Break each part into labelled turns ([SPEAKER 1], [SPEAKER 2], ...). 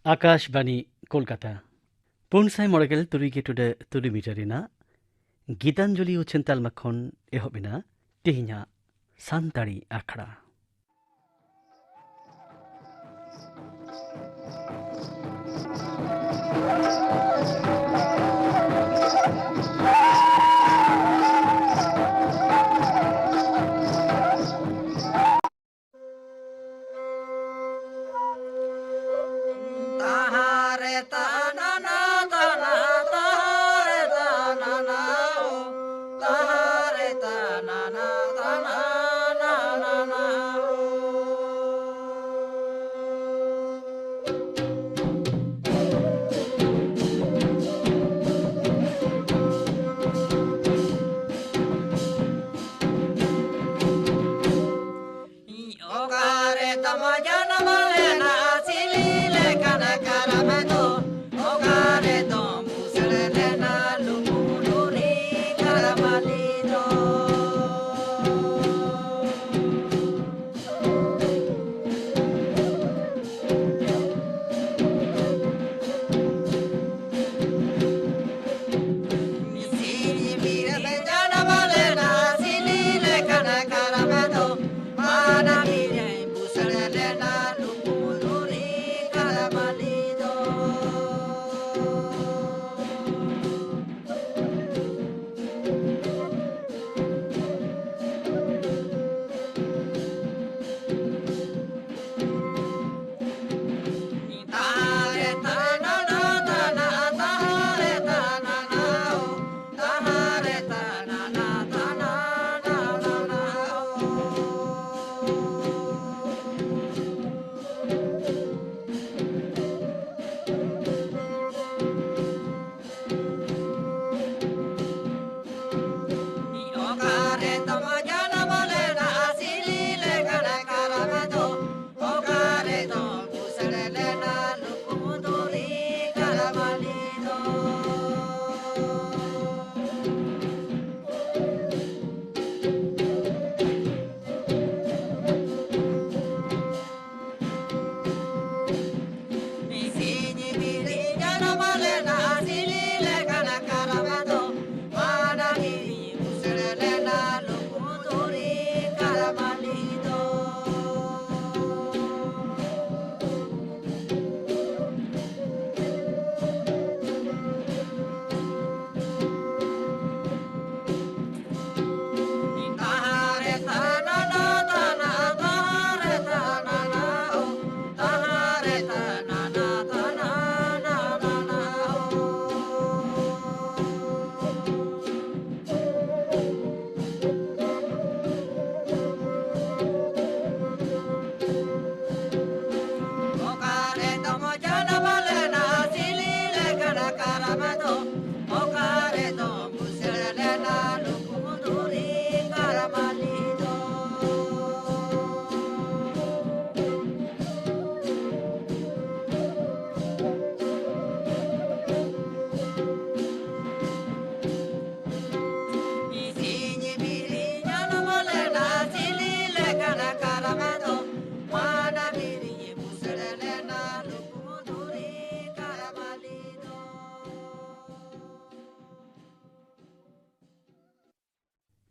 [SPEAKER 1] Akashvani Kolkata पुनसाय model तुरी तुरी मीटरिना गीतांजलि उछेंताल मखन एहबिना तेहिना सानताड़ी आखड़ा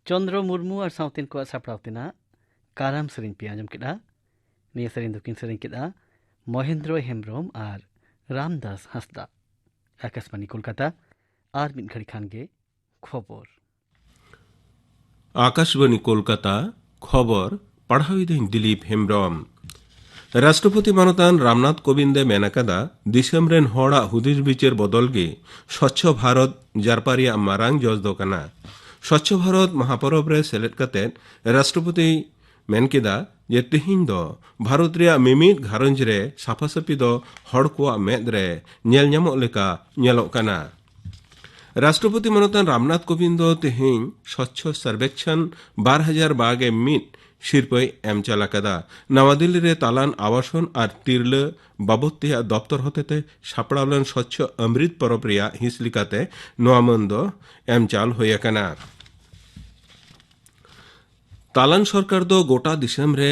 [SPEAKER 1] चंद्र मुर्मू और साउतिन को सापड़ावतिना काराम सरिन पे आंजम किदा निया सरिन दुकिन सरिन किदा महेंद्र हेम्ब्रोम और रामदास हंसदा आकाशवाणी कोलकाता और मिन घड़ी खान गे खबर
[SPEAKER 2] आकाशवाणी कोलकाता खबर पढ़ाविदें दिलीप हेम्ब्रम राष्ट्रपति मानतान रामनाथ कोविंदे मेनाकादा दिसम रेन होड़ा हुदिस बिचेर बदल गे स्वच्छ भारत जारपारिया मारांग जजदो कना स्वच्छ भारत महापरब रे सेलेद कते राष्ट्रपति मेनकेदा जे तिहिन दो भारत रे मिमिद घारंज रे साफासाफी दो हड़ को मेद रे नेल ᱧᱟᱢᱚᱜ लेका नेलोग कना राष्ट्रपति मानतान रामनाथ कोविंद तिहिन स्वच्छ सर्वेक्षण 2022 शिरपय एम चालाकादा नवा दिल्ली रे तालान आवासन और तिरला बाबतिया दफ्तर होतेते सापड़ालन स्वच्छ अमृत परब रिया हिस लिकाते नोआ मन दो एम चाल होयाकाना तालान सरकार दो गोटा दिसम रे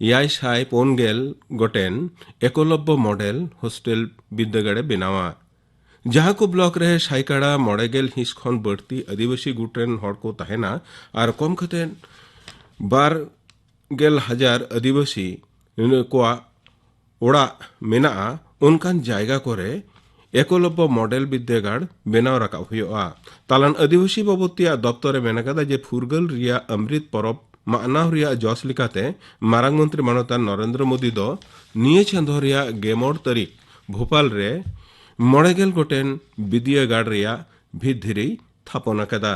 [SPEAKER 2] 550 गोटेन एकलव्य मॉडल हॉस्टेल बिद्दागाड़े बेनावा जहां को ब्लॉक रे साइकाड़ा 9 हिस खन बढ़ती आदिवासी गुटेन हड़ को तहेना और कम खते 12,000 आदिवासी को ओड़ा मेना उनकान जायगा करे एकलव्य मॉडल बिद्यागाड़ बेनाव राकाब हुआ तालान आदिवासी बाबतिया दप्तरे मेनाकादा जे फुरगल रिया अमृत परब मानाव रिया जस लिकाते मारांग मंत्री मानतान नरेंद्र मोदी दो निये चंदो रिया 11 तारीख भोपाल रे 9 गोटेन बिद्यागाड़ रिया भित धीरे थापना कदा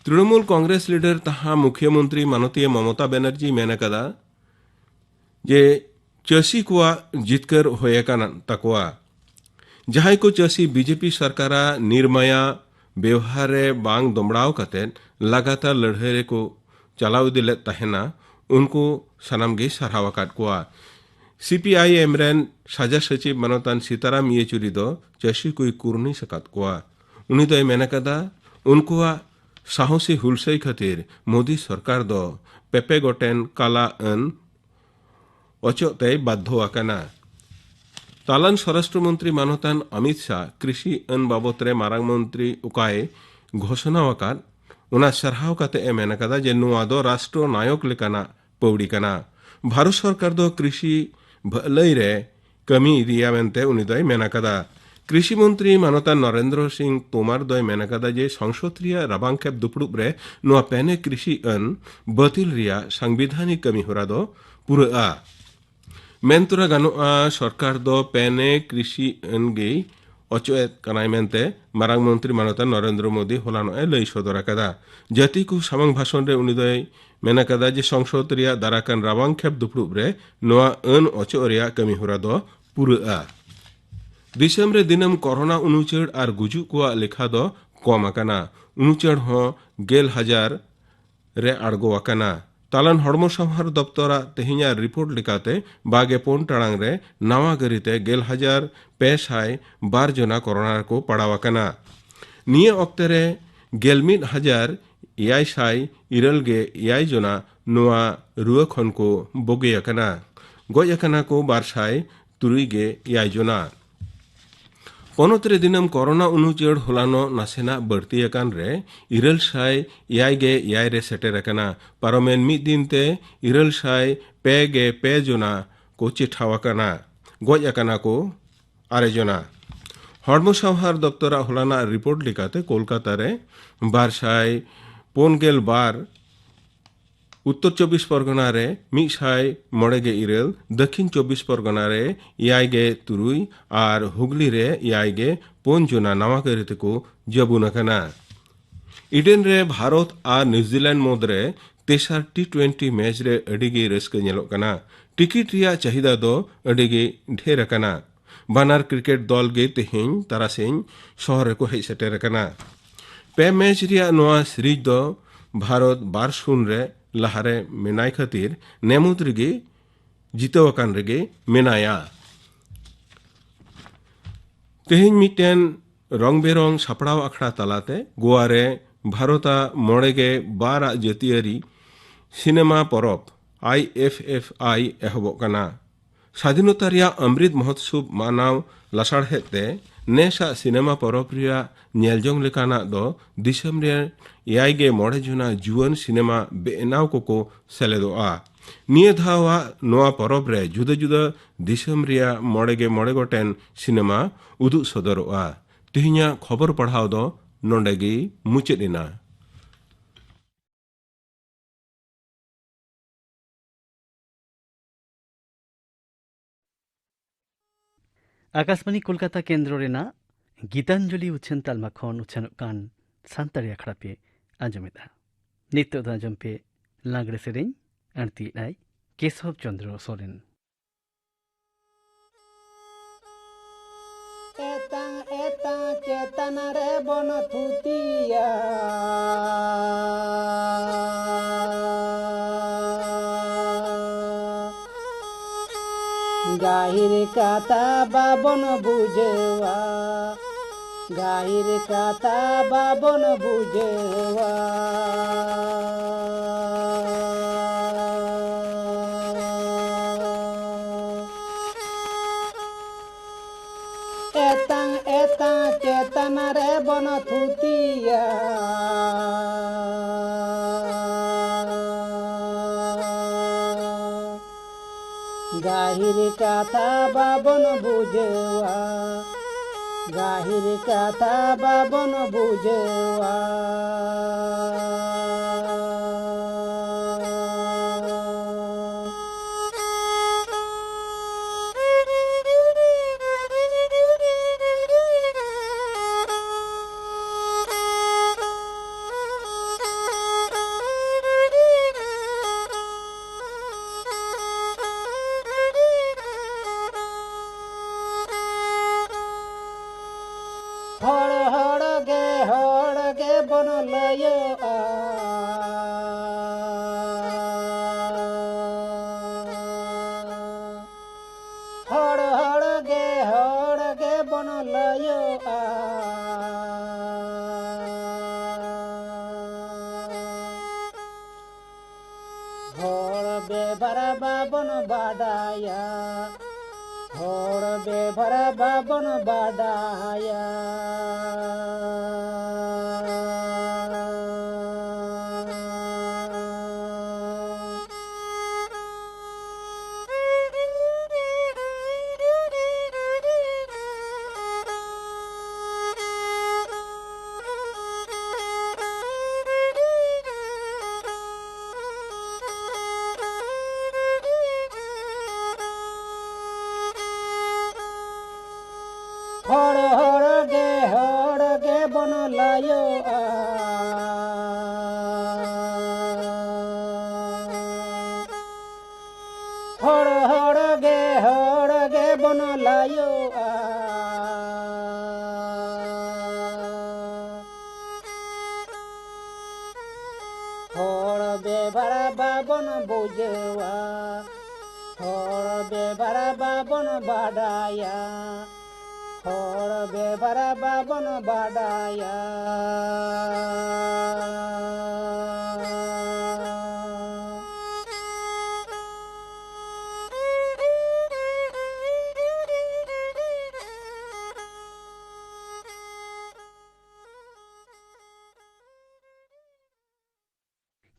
[SPEAKER 2] तृणमूल कांग्रेस लीडर तहा मुख्यमंत्री मानतीय ममता बनर्जी मेनाकादा जे चासी को जितकर होयकान तकवा जहां को चासी बीजेपी सरकारा निर्माया व्यवहार बांग दमड़ाव कते लगातार लड़ाई को चलाव दिले तहेना उनको सनाम गे सारहाव आकाद कोआ सीपीआईएम रेन साजा सचिव मानतान सीताराम येचुरी दो चासी कोई कुरनी सकात कोआ उनी दो मेनाकादा उनको साहसी हुलसई खातिर मोदी सरकार दो पेपे गोटेन काला अन अचोते बाध्य आकाना तालान स्वराष्ट्र मंत्री मानतान अमित शाह कृषि अन बाबतरे मारांग मंत्री उकाय घोषणा आकाद उना सरहाव काते मेनाकादा जे नुआ दो राष्ट्र नायक लेकाना पौड़ी काना भारत सरकार दो कृषि भलाई रे कमी दिया मेनते उनी दो मेनाकादा कृषि मंत्री मानतान नरेंद्र सिंह तोमार दो मेनाकादा जे संसद रिया राबांग खेप दुपड़ुब रे नुआ पेने कृषि अन बातिल रिया संविधानिक कमी होरा दो पूरा मेनतुरा गानुआ सरकार दो पेने कृषि अनगे अचोएत कनाय मेनते मारांग मंत्री मानतान नरेंद्र मोदी होलानो लई सदर आकादा जाति को सामांग भाषण रे उनी दो मेनाकादा जे संसद रिया दाराकान राबांग खेप दुपड़ुब रे नुआ अन अचो रिया कमी होरा दो पूरा दिसम रे दिनम कोरोना उनुचड़ और गुजु को लेखा दो कम आकाना उनुचड़ हो 11,000 रे आड़गो आकाना तालान हड़मो संहार दप्तरा तेहिया रिपोर्ट लिकाते 24 टाड़ांग रे नवा गरिते 11,502 जना कोरोना को पड़ावाकाना निये ऑक्टे रे 11,604 जना नुआ रुआ खन को बोगे आकाना गज आकाना को 203 जना पनोतरे दिनम कोरोना उनुचड़ होलानो नासेना बढ़ती अकान रे 1,600 रे सेटेर अकाना पारोमेन मिद दिनते 1,605 जना को चिठावाकाना गज अकाना को 8 जना हड़मो संहार दप्तरा होलाना रिपोर्ट लिकाते कोलकाता रे 252 उत्तर 24 परगना रे 192 दक्षिण 24 परगना रे 53 और हुगली रे 5 जना नवा करिते को जबुनकाना इडेन रे भारत और न्यूजीलैंड मदरे तेसार T20 मैच रे अडिगे रस्क नेलोकना टिकट रिया चाहिदा दो अडिगे ढेर अकाना बानार क्रिकेट दल गे तेहिं तारासिंह शहर को हेज सेटेरकना पे मैच रिया नोआ सीरीज दो भारत 2-0 रे लहारे मेनाय खातिर नेमुत रेगे जितवाकान रेगे मेनाया तेहिं मिटेन रंग बेरंग सापड़ाव आखड़ा तलाते गोवा रे भारता 12 जातियारी सिनेमा परब IFFI एहबोकना स्वाधीनता रिया अमृत महोत्सव मानाव लासाड़हेते नेसा सिनेमा परब रिया नेलजोंग लेकाना दो दिसम रे 9 जना जुआन सिनेमा बेनाव को सेलेदोआ निये धावा नोआ परब रे जुदा जुदा दिसम रिया 9 गोटेन सिनेमा उदु सदरोआ तिहिया खबर पढ़ाव दो नोंडेगी मुचेदिना
[SPEAKER 1] आकाशवाणी कोलकाता केंद्र रेना गीतांजलि उछन तालमा खन उछन कान सांतारी अखड़ा पे आंजमेदा नित्य आंजम पे लागड़े सेरें अणती नाय केशव चंद्र सोरेन
[SPEAKER 3] एता चेतन रे बन थुतिया गाहिर काता बाबन बुझवा गाहिर काता बाबन बुझवा रे बन थुतिया गाहिर कथा बाबन बुझवा गाहिर कथा बाबन बुझवा हड़ गे बन लयो हड़ गे बन लयो हड़ बेभर बाबन बाडाया हड़ बेभर बाबन बाडाया हड़ गे बन लयो हड़ गे बन लयो हड़ बेभर बाबन बुझवा हड़ बेभर बाबन बाडाया हड़ बेभर बाबन बाडाया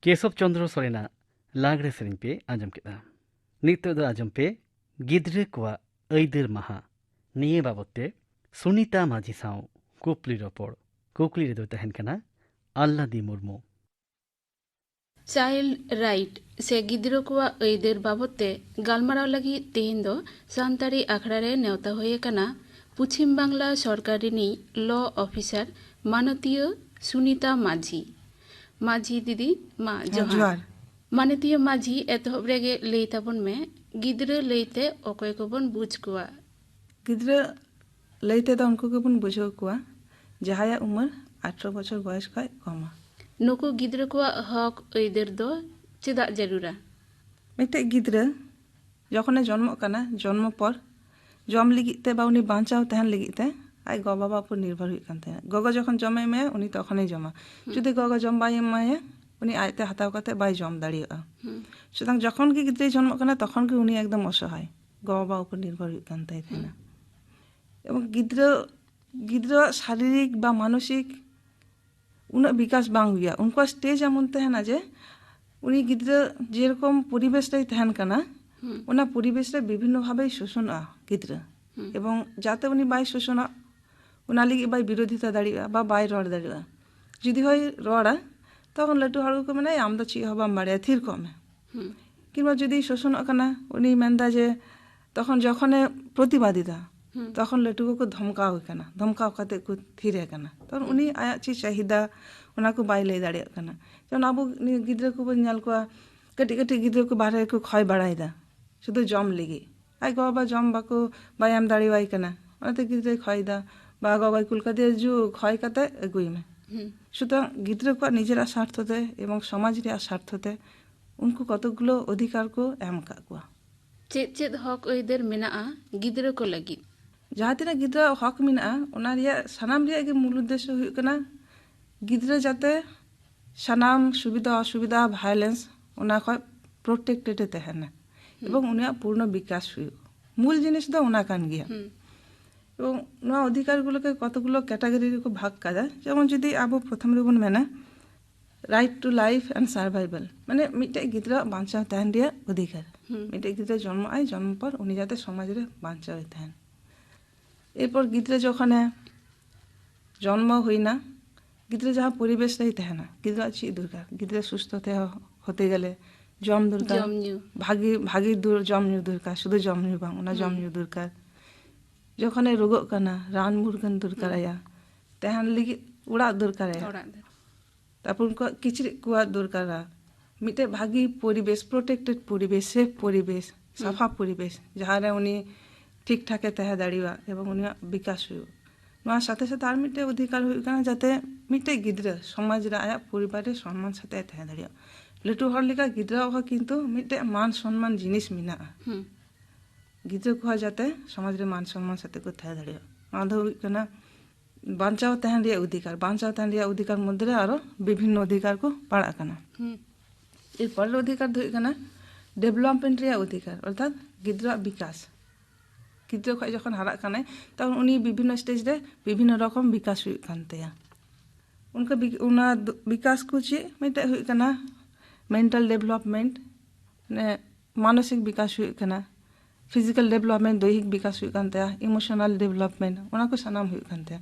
[SPEAKER 1] केशव चंद्र सोरेना लागड़े सेरें पे आंजम केदा नित्य दो आंजम पे गिद्रे कोआ ऐदर महा निये बाबते सुनीता माझी साव कुपली रोपड़ कुकली रे दो तहन कना आल्लादी मुर्मू
[SPEAKER 4] चाइल्ड राइट से गिद्रो कोआ ऐदर बाबते गालमाराव लगी तेहेन दो सान्ताड़ी आखड़ा रे नेवता होये कना पश्चिम बांगला सरकारिनी लॉ ऑफिसर मानतीय सुनीता माझी माझी दीदी मा जोहार मानतीय माझी एतहब रेगे लई ताबन में गिद्रो लईते अकय को बन बुझ कोआ
[SPEAKER 5] गिद्रो लईते तो उनको को बन बुझो कोआ जहाया उम्र 18 बछर बयस खय कमा
[SPEAKER 4] नुकु गिद्रो कोआ हक ऐदर दो चेदा जरूरा
[SPEAKER 5] मिटे गिद्रो जखने जन्म कना जन्म पर जम लिगिते बा उनी बांचाव तहन लिगिते आई गो बाबा पर निर्भर हुई कानते गगो जखन जमे में उनी तखने जमा जुदि गगो जम बाय माये उनी आयते हताव कते बाय जम दाड़िया सुतरां जखन के गिद्रे जन्म कना तखन के उनी एकदम असहाय गो बाबा ऊपर निर्भर हुई कानते थेना एवं गिद्रो शारीरिक बा मानसिक उना विकास बांग हुआ उनको स्टेज एमन तहना जे उनी गिद्रो जेरकम परिवेश रे तहन कना उना परिवेश रे विभिन्न भावे शोषण गिद्रो एवं जाते उनी बाय शोषण उना लगी बाय विरोधिता दाड़िया बा बाय रड़ दाड़िया जुदी होय रड़ा तखन लटू हड़ को मेना आम दो ची हबाम बाड़िया थीर कमे किंबा जुदी शोषण कना उनी मेनदा जे तखन जखने प्रतिवादिता तखन लटू को धमकाव कना धमकाव कते को थीरे कना तखन उनी आया ची चाहिदा उना को बाय लई दाड़िया कना जन आबो गिद्रो को बन को कटी कटी गिद्रो को बाहर को खय बाड़ायदा शुधु जम लगी आई गो बा जम बाको बायाम दाड़िवाई कना ओनाते गिद्रो खयदा बा गो बाय कुलकाते जो खय कते अगुई में सुतरां गिद्रो को निजेरा स्वार्थते एवं समाज रे स्वार्थते उनको कतगुलो अधिकार को एम का को
[SPEAKER 4] चेद चेद हक ऐदर मेना गिद्रो को लगी
[SPEAKER 5] जहाँ तिना गिद्रो हक मेना ओना रिया सनाम रिया के मूल उद्देश्य हुई कना गिद्रो जाते सनाम सुविधा असुविधा वायलेंस ओना खय प्रोटेक्टेड तहना एवं उनिया पूर्ण विकास हुई मूल जिनिस दो उना कान गया এবং নয়া অধিকারগুলোকে কতগুলো ক্যাটাগরি রেকো ভাগ কাদা যেমন যদি আবো প্রথম রেবন মেনা right to life and survival মানে মিটে গিদ্রা বাঁচাও তাহেন রিয়া অধিকার মিটে গিদ্রা জন্ম আয় জন্ম পর উনি যাতে সমাজ রে বাঁচাও তাহেন এরপর গিদ্রা যখন জন্ম হই না গিদ্রা যাহা পরিবেশ রही তাহেনা গিদ্রা ची দরকার গিদ্রা সুস্থ হতে গেলে জম দরকার
[SPEAKER 4] জম নিউ
[SPEAKER 5] ভাগি জম নিউ দরকার শুধু জম নিউ বাং ওনা জম নিউ দরকার যখন রোগক কানা রান মুরগান দরকার আয়া তাহান লাগি উড়া দরকার আয়া
[SPEAKER 4] ᱚᱲᱟᱜ ᱫᱚ
[SPEAKER 5] তারপর উনকো কিচরিক কুয়া দরকার মিটে ভাগি পরিবেশ প্রোটেক্টেড পরিবেশ সেফ পরিবেশ সাফা পরিবেশ যাহারে উনি ঠিকঠাকে তাহে দাঁড়িয়া এবং উনিয়াগ বিকাশ হুয়ুগ নয়া সাথে সাথে আর মিটে অধিকার হুয়ুগ কানা যাতে মিটে গিদ্রা সমাজ রে আয়া পরিবারে সম্মান সাথে তাহে দাঁড়িয়া ᱞᱟᱹᱴᱩ ᱦᱚᱲ ᱞᱮᱠᱟ ᱜᱤᱫᱽᱨᱟᱹ ᱦᱚᱸ ᱠᱤᱱᱛᱩ ᱢᱤᱫᱴᱮᱡ मान सम्मान जिनिस मेनाᱜᱼᱟ ᱜᱤᱫᱽᱨᱟᱹ ᱠᱚ ᱡᱟᱛᱮ ᱥᱚᱢᱟᱡᱽ ᱨᱮ मान सम्मान ᱥᱟᱛᱮ ᱠᱚ ᱛᱟᱦᱮᱸ ᱫᱟᱲᱮᱭᱟᱜ ᱚᱱᱟ ᱫᱚ ᱦᱩᱭᱩᱜ ᱠᱟᱱᱟ বাঁচাও তাহেন রিয়া অধিকার বাঁচাও তাহেন রিয়া অধিকার মধ্যে আরো বিভিন্ন অধিকার কো পাড়াগ কানা এরপরের অধিকার ᱫᱚ ᱦᱩᱭᱩᱜ ᱠᱟᱱᱟ ডেভেলপমেন্ট রিয়া অধিকার অর্থাৎ গিদ্রা বিকাশ গিদ্রা ᱠᱷᱚᱡ যখন হারাগ কানায় তখন উনি বিভিন্ন স্টেজ রে বিভিন্ন রকম বিকাশ হুᱭᱩᱜ ᱠᱟᱱ ᱛᱟᱭᱟ उनका उना विकास को चे मिटे हुई कना मेंटल डेवलपमेंट ने मानसिक विकास हुई कना फिजिकल डेवलपमेंट दैहिक विकास हुई कान तया इमोशनल डेवलपमेंट उना को सनाम हुई कान तया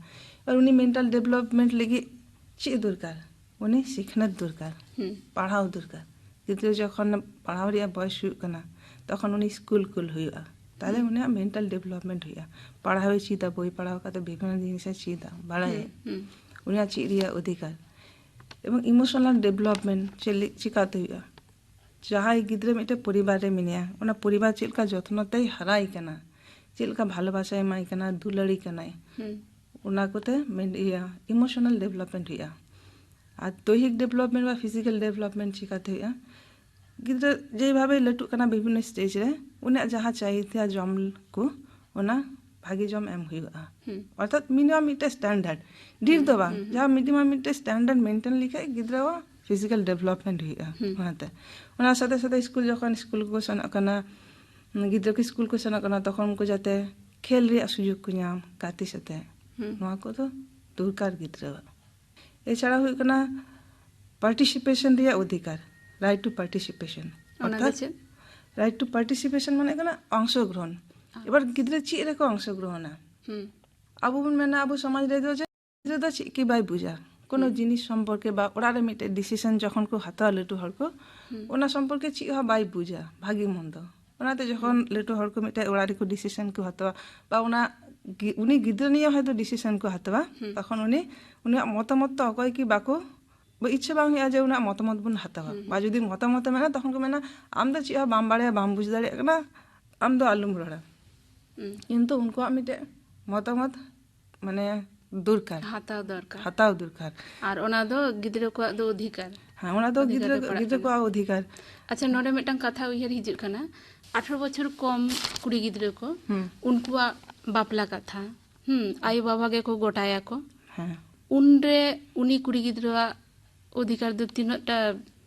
[SPEAKER 5] और उनी मेंटल डेवलपमेंट लगी चे दरकार उनी सिखनत दरकार पढ़ाओ दरकार गिद्रा जखन पढ़ाओ रिया बयस हुई कना तखन उनी स्कूल कुल हुईआ ताले उनी मेंटल डेवलपमेंट हुईआ पढ़ाओ चीदा बोई पढ़ाओ का तो विभिन्न जिनिस चीदा बाड़ाय उनिया ची रिया अधिकार एवं इमोशनल डेवलपमेंट चिकाते हुआ जहाँ गिद्रे मिटे परिवार रे मिनिया उना परिवार चेलका जत्नते हराई कना चेलका भालोबासा एमाई कना दुलाड़ी कनाय उना कोते इमोशनल डेवलपमेंट हुआ और दैहिक डेवलपमेंट बा फिजिकल डेवलपमेंट चिकाते हुआ गिद्रे जे भावे लटू कना विभिन्न स्टेज रे उना जहाँ चाहिए जम को उना भागी जम एम हुआ अर्थात मिनिमम मिटे स्टैंडर्ड ढेर दो बा जहाँ मिनिमम मिटे स्टैंडर्ड मेंटेन लिखे गिद्रा फिजिकल डेवलपमेंट हुआ ओनाते ओना साथे साथे स्कूल जखन स्कूल को सेनक कना गिद्रा को स्कूल को सेनक कना तखन को जाते खेल रे सुयोग को नाम गाती साथे नोआ को तो दरकार गिद्रा एछाड़ा हुई कना पार्टिसिपेशन रे अधिकार राइट टू पार्टिसिपेशन अर्थात राइट टू पार्टिसिपेशन माने कना अंशग्रहण এবার গিদ্রে চি রে কো অংশগ্রহণ আবু বন মেনা আবু সমাজ রে যে গিদ্রে দা চি কি বাই বুঝা কোনো জিনিস সম্পর্কে বা ওরারে মিটে ডিসিশন যখন কো হাতা লেটু হড় কো ওনা সম্পর্কে চি হা বাই বুঝা ভাগি মন্দ ওনাতে যখন লেটু হড় কো মিটে ওরারে কো ডিসিশন কো হাতা বা ওনা উনি গিদ্রে নিয়ে হয়তো ডিসিশন কো হাতা তখন উনি মতামত তো অকয় কি বাকো ইচ্ছে বাং হিয়া যে উনা মতামত বন হাতা বা যদি মতামত মেনা তখন কো মেনা আম দা চি হা বাম বাড়ে বাম বুঝ দাঁড়ে না আম দো আলুম রড়া কিন্তু उनको मिटे মতামত মানে দরকার হাতাও দরকার
[SPEAKER 4] আর ওনা দো গিদ্রা কো দো অধিকার
[SPEAKER 5] হ্যাঁ ওনা দো গিদ্রা কো অধিকার
[SPEAKER 4] আচ্ছা নড়ে মিটাং কথা উইহার হিজুক কানা 18 বছর কম কুড়ি গিদ্রা को उनकुआ बापला कथा आयु बाबा के को गोटाया को
[SPEAKER 5] হ্যাঁ
[SPEAKER 4] उनरे उनी कुड़ी गिद्रा अधिकार दो तीनटा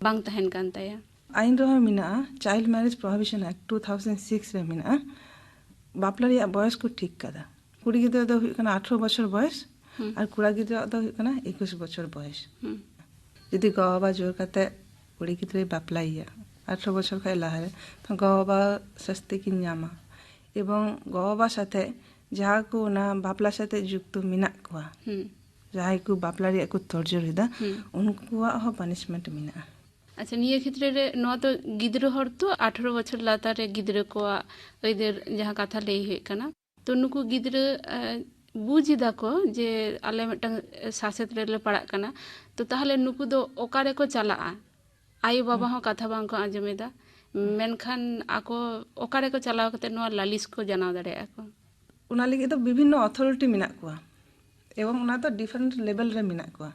[SPEAKER 4] बांग तहन कान ताया
[SPEAKER 5] आइन रहा मिना चाइल्ड मैरिज प्रोहिबिशन एक्ट 2006 रे मिना बापला रे बयस को ठीक कदा कुड़ी गिद्रा दो हुई कना 18 बছর बयस और कुड़ा गिद्रा दो हुई कना 21 बছর बयस यदि गवा जोर काते कुड़ी गिद्रा बापलाइया 18 বছর खाय लाहारे तो गवा सस्ते की ᱧᱟᱢᱟ এবং गवा साथे जहाँ को ना बापला साथे जुक्त मिना को जहाँ को बापला रे को तोरजोर हिदा उनको हो पनिशमेंट मिना
[SPEAKER 4] अच्छा निये क्षेत्र रे नो तो गिद्रो हर तो 18 বছর लाता रे गिद्रो को ओइदेर जहाँ कथा लई हे कना तो नुकु गिद्रो बुझिदा को जे आले मिटन सासेत रे पड़ा कना तो ताहले नुकु दो ओकारे को चला आयु बाबा हो कथा बांग को आंजमेदा मेनखान आको ओकारे को चलाव कते नो लालिस को जनाव दाड़े आको
[SPEAKER 5] उना लगी तो विभिन्न अथॉरिटी मिना को एवं उना तो डिफरेंट लेवल रे मिना को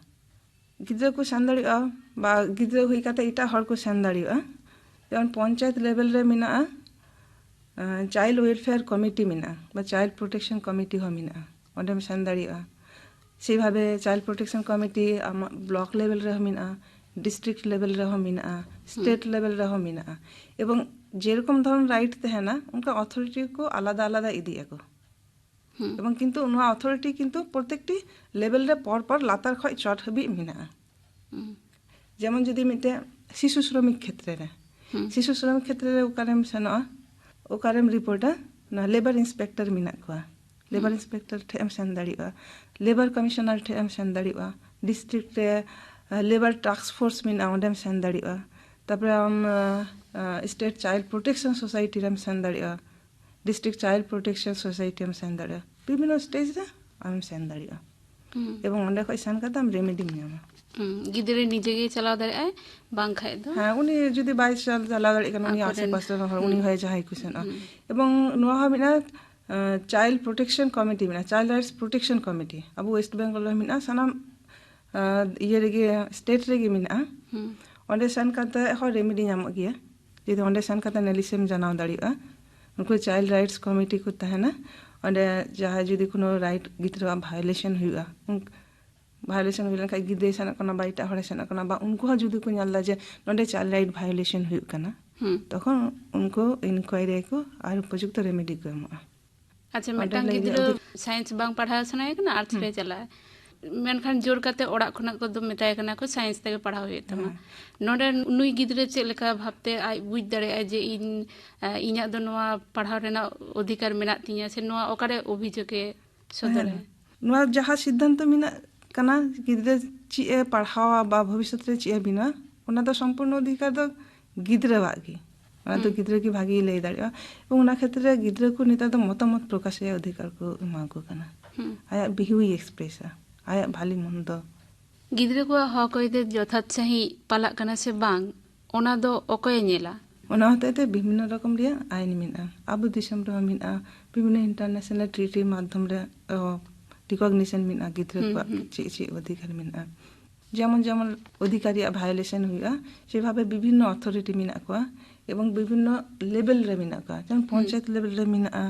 [SPEAKER 5] गिद्रा को सेन दाड़िया बा गिद्रा हुई काते इटा हर को सेन दाड़िया जेमन पंचायत लेवल रे मिना चाइल्ड वेलफेयर कमिटी मिना बा चाइल्ड प्रोटेक्शन कमिटी हो मिना ओंडे सेन दाड़िया से भाबे child protection committee block level रे मिना डिस्ट्रिक्ट लेवल रे मिना स्टेट लेवल रे मिना एवं जेरकम धरन राइट तहना उनका अथॉरिटी को आलादा आलादा इदिया को এবং কিন্তু ᱱᱚᱣᱟ অথরিটি কিন্তু প্রত্যেকটি লেভেল রে পর লাতার খয় চট হাবি মেনাᱜᱼᱟ। যেমন যদি মিটে শিশু শ্রমিক ক্ষেত্রে রে শিশু শ্রমিক ক্ষেত্রে রে ওকারেম সেনᱚᱜᱼᱟ ওকারেম রিপোর্টা না লেবার ইন্সপেক্টর মেনাᱜ ᱠᱚᱣᱟ লেবার ইন্সপেক্টর ᱴᱷᱮᱱ ᱮᱢ ᱥᱮᱱ ᱫᱟᱲᱮᱭᱟᱜᱼᱟ লেবার কমিশনার ᱴᱷᱮᱱ ᱮᱢ ᱥᱮᱱ ᱫᱟᱲᱮᱭᱟᱜᱼᱟ ডিস্ট্রিক্ট রে লেবার টাস্ক ফোর্স মেনাᱜᱼᱟ ᱚᱸᱰᱮᱢ ᱥᱮᱱ ᱫᱟᱲᱮᱭᱟᱜᱼᱟ তারপরে আম স্টেট চাইল্ড প্রোটেকশন সোসাইটি রেম ᱥᱮᱱ ᱫᱟᱲᱮᱭᱟᱜᱼᱟ ডিস্ট্রিক্ট চাইল্ড প্রোটেকশন সোসাইটি ᱮᱢ ᱥᱮᱱ ᱫᱟᱲᱮᱭᱟᱜᱼᱟ বিভিন্ন স্টেজ রে ᱟᱢ ᱥᱮᱱ ᱫᱟᱲᱮᱭᱟᱜᱼᱟ এবং ᱚᱸᱰᱮ ᱠᱷᱚᱡ ᱥᱮᱱ ᱠᱟᱛᱮ ᱟᱢ রেমেডিম ᱧᱟᱢᱟ।
[SPEAKER 4] ᱜᱤᱫᱽᱨᱟᱹ ᱱᱤᱡᱮ ᱜᱮ ᱪᱟᱞᱟᱣ ᱫᱟᱲᱮᱭᱟᱜᱼᱟᱭ ᱵᱟᱝ ᱠᱷᱟᱡ ᱫᱚ
[SPEAKER 5] হ্যাঁ উনি যদি বাই চালাও দাᱲᱮᱭᱟᱜ ᱠᱟᱱᱟ ᱩᱱᱤ আশেপাশে হᱚᱲ উনি হয়ে ᱡᱟᱦᱟᱸᱭ ᱠᱚ ᱥᱮᱱᱚᱜᱼᱟ এবং ᱱᱚᱣᱟ ᱦᱚᱸ ᱢᱮᱱᱟᱜᱼᱟ চাইল্ড প্রোটেকশন কমিটি মেনা চাইল্ড রাইটস প্রোটেকশন কমিটি আবু ওয়েস্ট বেঙ্গল রে মেনা সানাম ইয়ে রেগে স্টেট রেগে মেনা ᱚᱸᱰᱮ ᱥᱮᱱ ᱠᱟᱛᱮ ᱦᱚᱸ রেমেডি ᱧᱟᱢᱚᱜ ᱜᱮᱭᱟ ᱡᱩᱫᱤ ᱚᱸᱰᱮ ᱥᱮᱱ ᱠᱟᱛᱮ ᱱᱟলিᱥᱮᱢ ᱡᱟᱱᱟᱣ ᱫᱟᱲᱮᱭᱟᱜᱼᱟ ᱩᱱᱠᱩ ᱪᱟইল্ড রাইটস কমিটি ᱠᱚ ᱛᱟᱦᱮᱱᱟ ᱚᱸᱰᱮ ᱡᱟᱦᱟᱸᱭ ᱡᱩᱫᱤ ᱠᱳᱱᱳ রাইট ᱜᱤᱫᱽᱨᱟᱹᱣᱟᱜ ভায়োলেশন ᱦᱩᱭᱩᱜᱼᱟ ভায়োলেশন ᱦᱩᱭ ᱞᱮᱱᱠᱷᱟᱡ ᱜᱤᱫᱽᱨᱟᱹ ᱥᱮᱱᱚᱜ ᱠᱟᱱᱟ ᱵᱟ ᱮᱴᱟᱜ ᱦᱚᱲᱮ ᱥᱮᱱᱚᱜ ᱠᱟᱱᱟ ᱵᱟ ᱩᱱᱠᱩ ᱦᱚᱸ ᱡᱩᱫᱤ ᱠᱚ ᱧᱮᱞᱫᱟ ᱡᱮ ᱱᱚᱰᱮ ᱪᱟইল্ড রাইট ভায়োলেশন ᱦᱩᱭᱩᱜ ᱠᱟᱱᱟ তখন उनको ইনকোয়ারি ᱠᱚ আর উপযুক্ত রেমেডি ᱠᱚ ᱮᱢᱚᱜᱼᱟ।
[SPEAKER 4] ᱟᱪᱪᱷᱟ ᱢᱤᱫᱴᱟᱝ ᱜᱤᱫᱽᱨᱟᱹ ᱥᱟᱭᱮন্ᱥ ᱵᱟᱝ ᱯᱟᱲᱦᱟᱣ ᱥᱟᱱᱟᱭᱮ ᱠᱟᱱᱟ ᱟᱨᱴᱥ ᱨᱮ ᱪᱟᱞᱟᱜᱼᱟ ᱢᱮᱱᱠᱷᱟᱱ ᱡᱳᱨ ᱠᱟᱛᱮ ᱚᱲᱟᱜ ᱠᱷᱚᱱᱟᱜ ᱠᱚ ᱢᱮᱛᱟᱭ ᱠᱟᱱᱟ ᱠᱚ ᱥᱟᱭᱮন্ᱥ ᱛᱮᱜᱮ ᱯᱟᱲᱦᱟᱣ ᱦᱩᱭᱩᱜ ᱛᱟᱢᱟ ᱱᱚᱰᱮ ᱱᱩᱭ ᱜᱤᱫᱽᱨᱟᱹ ᱪᱮᱫ ᱞᱮᱠᱟ ᱵᱷᱟᱵᱛᱮ ᱟᱡ ᱵᱩᱡᱽ ᱫᱟᱲᱮᱭᱟᱜᱼᱟ ᱡᱮ ᱤᱧᱟᱹᱜ ᱫᱚ ᱱᱚᱣᱟ ᱯᱟᱲᱦᱟᱣ ᱨᱮᱱᱟᱜ ᱚᱫᱷᱤᱠᱟর ᱢᱮᱱᱟᱜ ᱛᱤᱧᱟ ᱥᱮ ᱱᱚᱣᱟ ᱚᱠᱟᱨᱮ ᱚᱵᱷᱤᱡᱳᱜᱽᱮ ᱥᱚᱫᱚᱨᱟ?
[SPEAKER 5] ᱱᱚᱣᱟ ᱡᱟᱦᱟᱸ ᱥᱤᱫᱽᱫᱷᱟᱱᱛᱚ ᱢᱮᱱᱟᱜ ᱠᱟᱱᱟ ᱜᱤᱫᱽᱨᱟᱹ ᱪᱮᱫ ᱮ ᱯᱟᱲᱦᱟᱣᱟ ᱵᱟ ᱵᱷᱚᱵᱤᱥᱥᱚᱛ ᱨᱮ ᱪᱮᱫ ᱮ ᱵᱮᱱᱟᱣᱟ ᱚᱱᱟ ᱫᱚ ᱥᱚᱢᱯূর্ণ ᱚᱫᱷᱤᱠᱟর ᱫᱚ ᱜᱤᱫᱽᱨᱟᱹᱣᱟᱜ ᱜᱮ ᱚᱱᱟ ᱫᱚ ᱜᱤᱫᱽᱨᱟᱹ ᱜᱮ ᱵᱷᱟᱜᱮ ᱞᱟᱹᱭ ᱫᱟᱲᱮᱭᱟᱜᱼᱟ এবং ᱚᱱᱟ ᱠᱷᱮᱛᱨᱮ ᱜᱤᱫᱽᱨᱟᱹ ᱠᱚ ᱱᱮᱛᱟᱨ ᱫᱚ মতামত প্রকাশ ᱨᱮᱭᱟᱜ অধিকার ᱠᱚ ᱮᱢᱟ ᱠᱚ ᱠᱟᱱᱟ ᱟᱭᱟᱜ ᱵᱤᱦᱩᱭ ᱮক্সᱯᱨᱮᱥᱟ ᱟᱭᱟᱜ ᱵᱷᱟᱞᱤ ᱢᱚᱱᱫᱚ
[SPEAKER 4] ᱜᱤᱫᱽᱨᱟᱹ ᱠᱚᱣᱟᱜ ᱦᱚᱠ ᱟᱹᱭᱫᱟᱹᱨ ᱡᱚᱛᱷᱟᱛ ᱥᱟᱺᱦᱤᱡ ᱯᱟᱞᱟᱜ ᱠᱟᱱᱟ ᱥᱮ ᱵᱟᱝ ᱚᱱᱟ ᱫᱚ ᱚᱠᱚᱭᱮ ᱧᱮᱞᱟ?
[SPEAKER 5] ᱚᱱᱟ ᱦᱚᱛᱮᱡ ᱛᱮ ᱵᱤᱵᱷᱤᱱᱱᱚ ᱨᱚᱠᱚᱢ ᱨᱮᱭᱟᱜ ᱟইন ᱢᱮᱱᱟᱜᱼᱟ ᱟᱵᱚ ᱫᱤᱥᱚᱢ ᱨᱮᱦᱚᱸ ᱢᱮᱱᱟᱜᱼᱟ ᱵᱤᱵᱷᱤᱱᱱᱚ ᱤᱱᱴᱟᱨᱱᱮᱥᱱᱟᱞ ᱴᱨᱤᱴᱤ ᱢᱟᱫᱽᱫᱷᱚᱢ ᱨᱮ রিকগনিশন মেনাᱜᱼᱟ ᱜᱤᱫᱽᱨᱟᱹ ᱠᱚᱣᱟᱜ ᱪᱮᱫ অধিকার মেনাᱜᱼᱟ যেমন যেমন অধিকার ᱨᱮᱭᱟᱜ ভায়োলেশন ᱦᱩᱭᱩᱜᱼᱟ সেভাবে বিভিন্ন অথরিটি মেনাᱜ ᱠᱚᱣᱟ এবং বিভিন্ন লেভেল রে মেনাᱜ ᱠᱚᱣᱟ যেমন পঞ্চায়েত লেভেল রে মেনাᱜᱼᱟ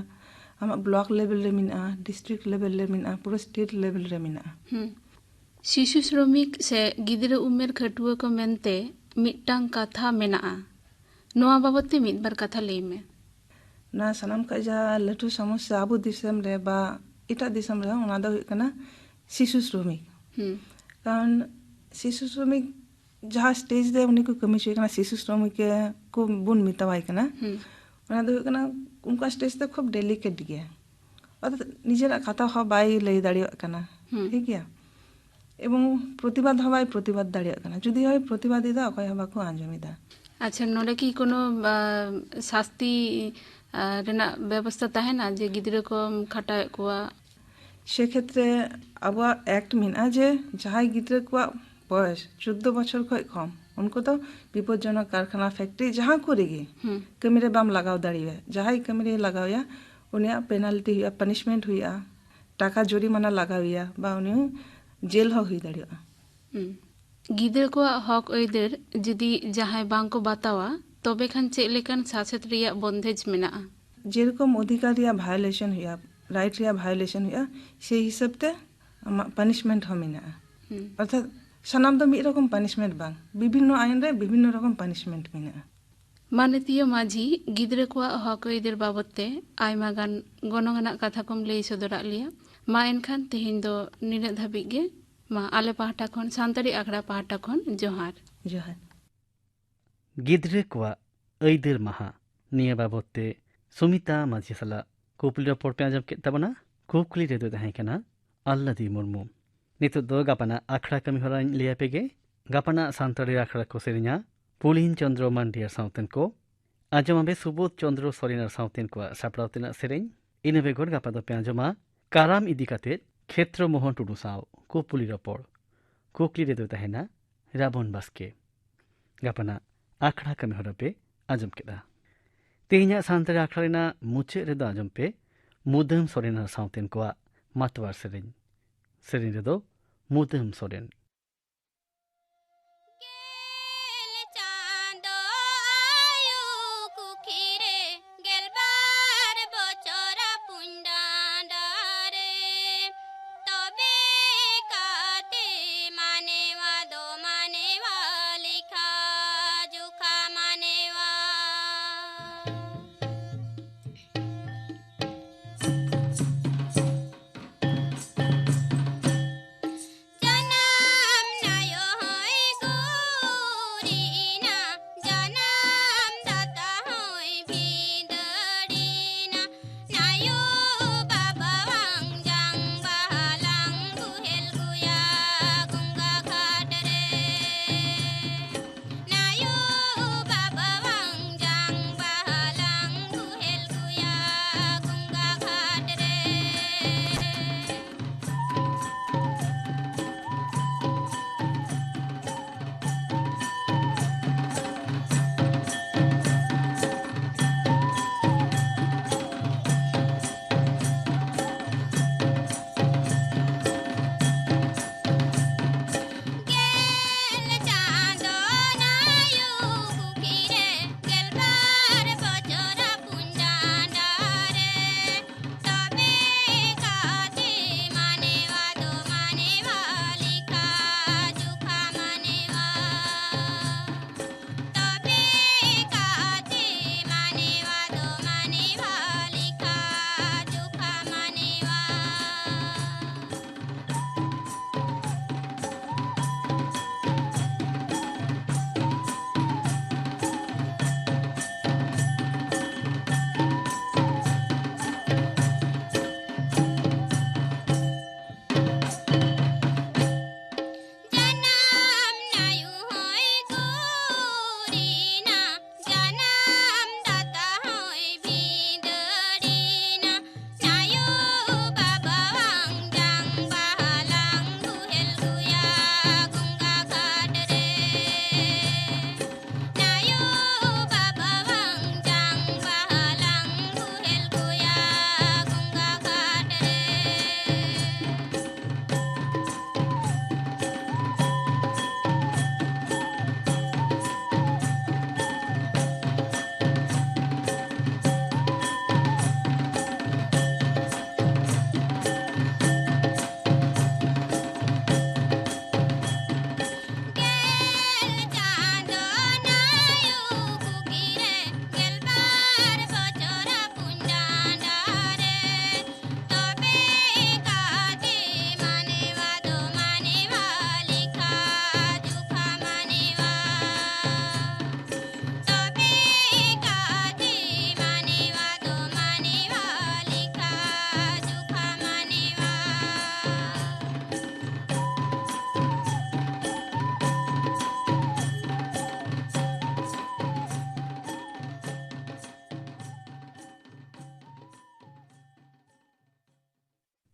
[SPEAKER 5] ᱟᱢᱟᱜ ᱵᱞᱚᱠ লেভেল রে মেনাᱜᱼᱟ ᱰᱤᱥᱴᱨᱤᱠᱴ লেভেল রে মেনাᱜᱼᱟ পুরো স্টেট লেভেল রে মেনাᱜᱼᱟ।
[SPEAKER 4] শিশু শ্রমিক সে গিদ্রা উমের খাটুয়া को मेनते मिटटांग कथा मेनाआ नोआ बाबत ते मिदबार कथा लई में
[SPEAKER 5] ना सनाम का जहाँ लटू समस्या आबू दिसम रे बा इटा दिसम रे ओना दो हुई कना शिशु श्रमिक कारण शिशु श्रमिक जहाँ स्टेज दे उन्हीं को कमी चाहिए कना शिशु श्रमिक को बुन मितावाई कना ओना दो हुई कना उनका स्टेज ते खूब डेलिकेट गया और निजेरा कथा हो बाई लई दाड़ियो कना ठीक है এবং প্রতিবাদ হওয়ায় প্রতিবাদ দাঁড়িয়ে কানা যদি হয় প্রতিবাদীদা অকয় হবাকো আঞ্জমিদা।
[SPEAKER 4] আচ্ছা নোডে কি কোনো শাস্তি রেনা ব্যবস্থা তাহেনা যে গিদ্রা কো খাটায় কোয়া
[SPEAKER 5] সেক্ষেত্রে আবহাওয়া অ্যাক্ট মেনা যে যাহাই গিদ্রা কোয়া বয়স 14 বছর খয় কম उनको तो विपज्जनक कारखाना फैक्ट्री जहाँ करेगी कमीरे बाम लगाव दाड़िए जहाँ कमीरे लगाया उन्हें पेनाल्टी हुआ पनिशमेंट हुआ टाका जरिमाना लगाविया बा उन्हें जेल हो हुई दाड़िया।
[SPEAKER 4] गिद्रा को हक अयदर जदि जहां बांग को बतावा तबे खान चेक लेकन सासत रिया बंधेज मेनाआ
[SPEAKER 5] जेरकम अधिकार रिया भायोलेशन हुआ राइट रिया भायोलेशन हुआ से हिसाब ते पनिशमेंट हो मेनाआ अर्थात सानाम दो मिद रकम पनिशमेंट बांग विभिन्न आईन रे विभिन्न रकम पनिशमेंट मेनाआ।
[SPEAKER 4] माननीय माझी गिद्रा को हक अयदर बाबते आयमा गान गनंगाना कथा कम लई सदराग लिया मा एनखान तेहेन दो निना धाबी गे मा आले पाहटा खन सानतारी आखड़ा पाहटा खन जोहार
[SPEAKER 5] जोहार।
[SPEAKER 1] गिद्रा को अयदर महा निया बाबते सुमिता माझी सला कुपली रिपोर्ट पे आजम के तबना कुपली रे दो तहें कना अल्लादी मुर्मू नितो दो गापना आखड़ा कमी हरा लिया पेगे गापना सानतारी आखड़ा को सेरिया पुलिन चंद्र मांडिया साउतन को आजमाबे सुबोध चंद्र सोरेनर साउतन को सापड़ावतना सेरेन इन बेगोर गापा दो पे आजमा काराम इदी काते क्षेत्र मोहन टुडू साव कुपली रिपोर्ट कुपली रे दो तहेना राबन बास्के गापना आखड़ा कमी हरा पे आजम केदा तेहिना सानतारी आखड़ा रेना मुचे रे दो आजम पे मुदम सोरेनर साउतन को मातवार सेरेन सेरेन रे दो मुदम सोरेन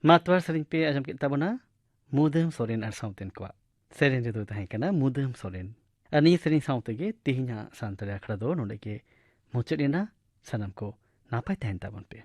[SPEAKER 1] मातवार सेरें पे आजम के तबना मुदम सोरेन और साउतेन को सेरें रे दो तहें कना मुदम सोरेन अनि सेरें साउते के तिहिना सांतरे अखड़ा दो नोडे के मुचेना सनम को नापाय तहें तबन पे